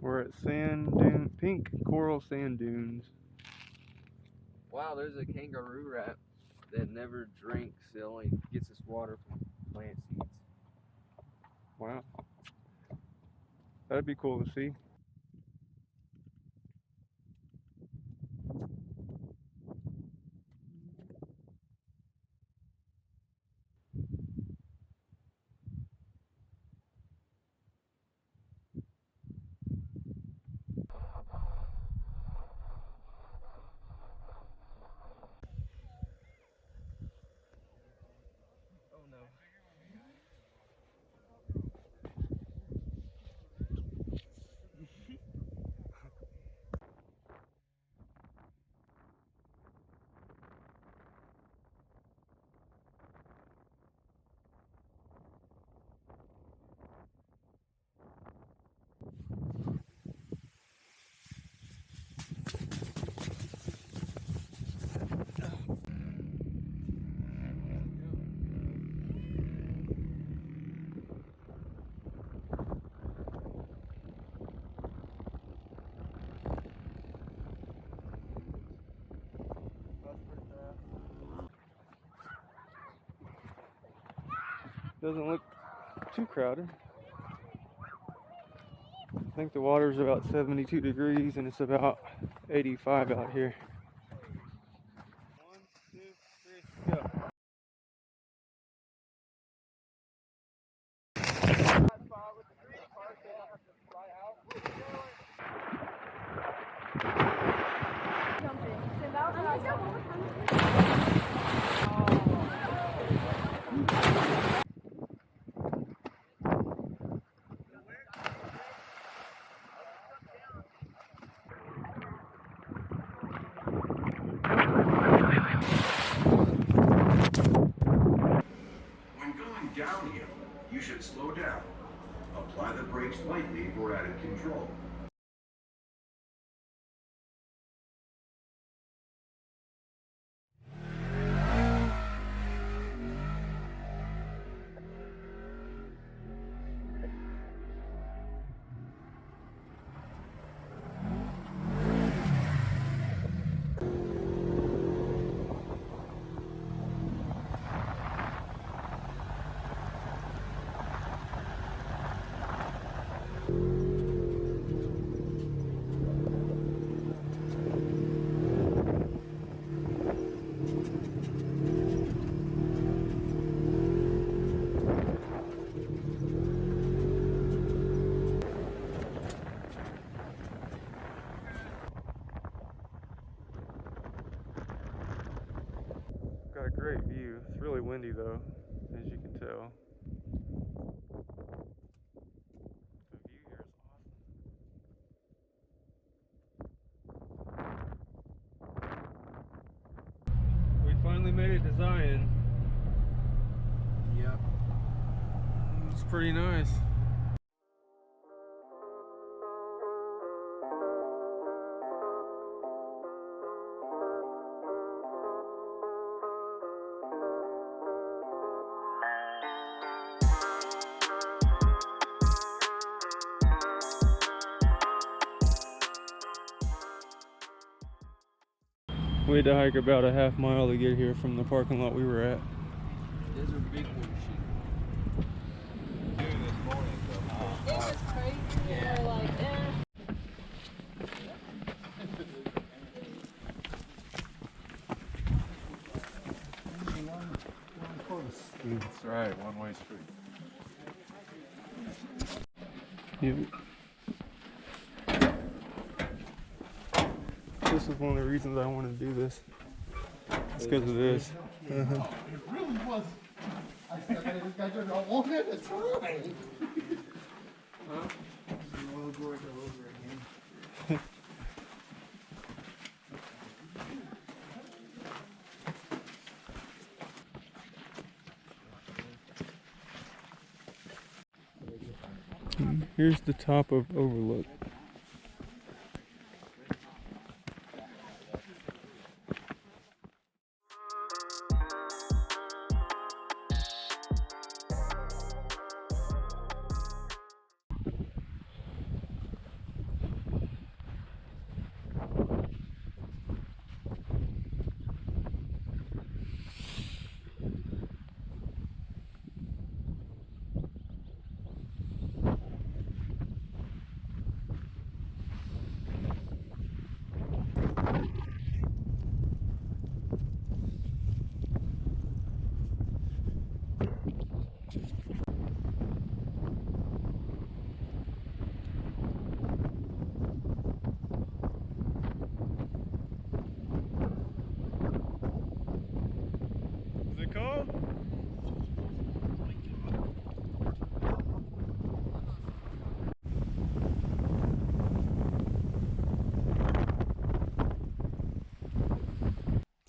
We're at sand dune, pink coral sand dunes. Wow, there's a kangaroo rat that never drinks. It only gets its water from plant seeds. Wow. That'd be cool to see. Oh no. Doesn't look too crowded. I think the water's about 72 degrees and it's about 85 out here. 1, 2, 3, go. When going downhill, you should slow down. Apply the brakes lightly for added control. Got a great view. It's really windy though, as you can tell. The view here is awesome. We finally made it to Zion. Yep. It's pretty nice. We had to hike about a half mile to get here from the parking lot we were at. These are big ones. It was crazy. Yeah. We're like, That's right, one-way street. Yeah. This is one of the reasons I want to do this. It's because of this. It really was. I said, this guy just I want it. It's fine. Huh? Over again. Here's the top of Overlook.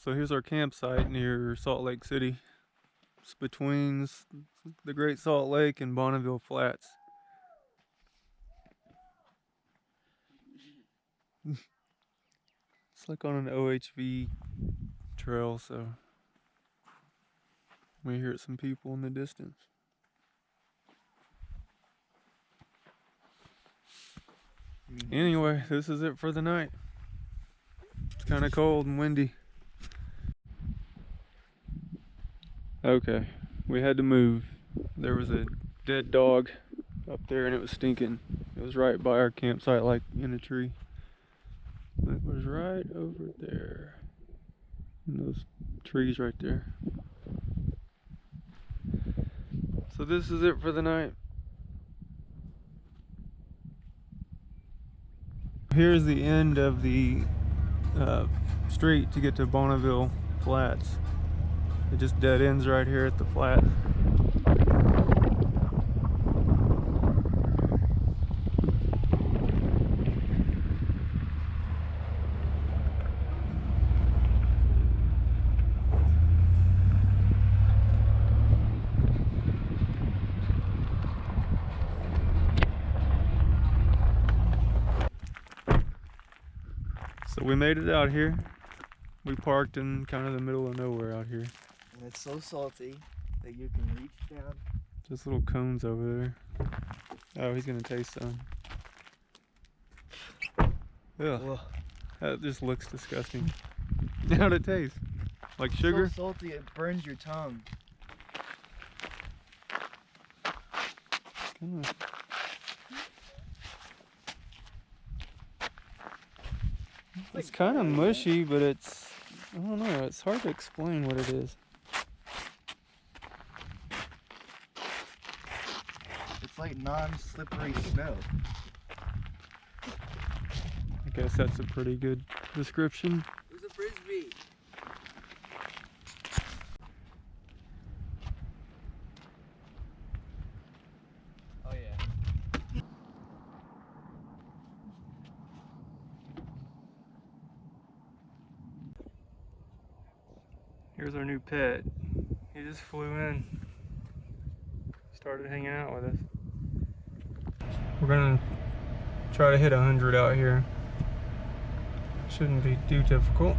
So here's our campsite near Salt Lake City. It's between the Great Salt Lake and Bonneville Flats. It's like on an OHV trail, so we hear some people in the distance. Anyway, this is it for the night. It's kind of cold and windy. Okay, we had to move. There was a dead dog up there and it was stinking. It was right by our campsite, like in a tree. It was right over there. In those trees right there. So this is it for the night. Here's the end of the street to get to Bonneville Flats. It just dead ends right here at the flat. So we made it out here. We parked in kind of the middle of nowhere out here. And it's so salty that you can reach down. Just little cones over there. Oh, he's gonna taste some. Ugh. Ugh. That just looks disgusting. How'd it taste? Like sugar? So salty it burns your tongue. Kinda. It's kind of mushy, but it's, I don't know, it's hard to explain what it is. It's like non-slippery snow. I guess that's a pretty good description. There's a frisbee. Oh yeah. Here's our new pet. He just flew in. Started hanging out with us. We're gonna try to hit 100 out here. Shouldn't be too difficult.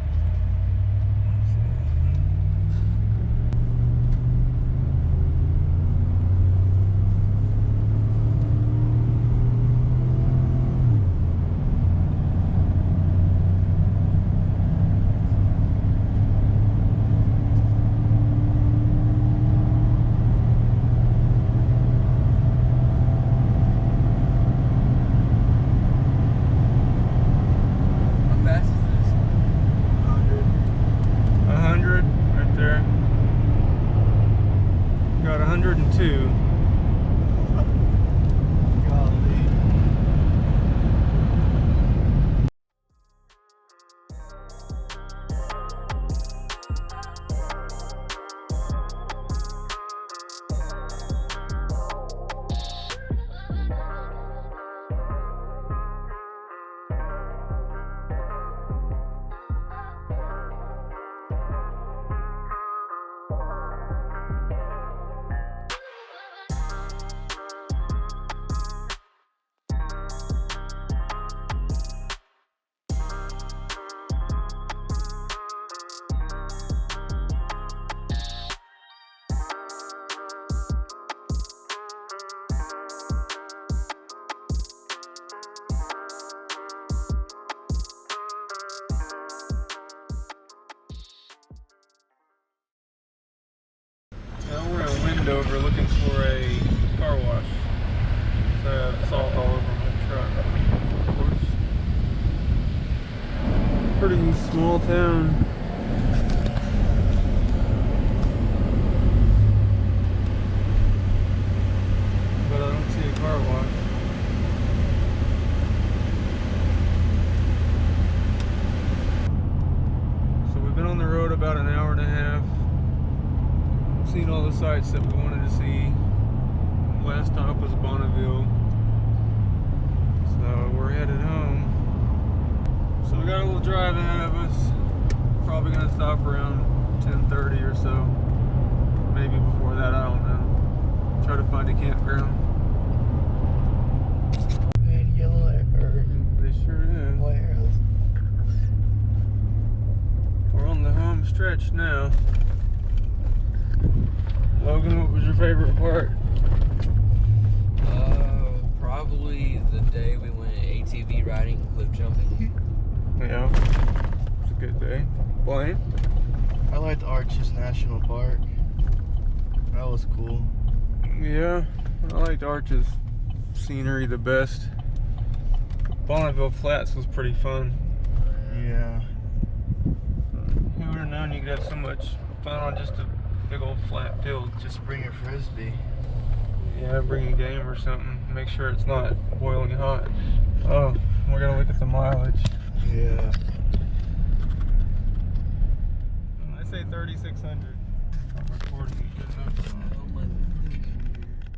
How fast is this? 100 right there. Got 102. Now we're in Wendover looking for a car wash. So I have salt all over my truck. Of course. Pretty small town. But I don't see a car wash. So we've been on the road about an hour and a half. Seen all the sights that we wanted to see. Last stop was Bonneville. So we're headed home. So we got a little drive ahead of us. Probably probably gonna stop around 10:30 or so. Maybe before that, I don't know. Try to find a campground. And yellow or They sure do. white arrows. We're on the home stretch now. Logan, what was your favorite part? Probably the day we went ATV riding and cliff jumping. Yeah, it's a good day. Blaine? I liked Arches National Park. That was cool. Yeah, I liked Arch's scenery the best. Bonneville Flats was pretty fun. Yeah. Who would have known you could have so much fun on just a big old flat field? Just bring a frisbee. Yeah, bring a game or something. Make sure it's not boiling hot. Oh, we're gonna look at the mileage. Yeah. I say 3,600. I'm recording it good enough.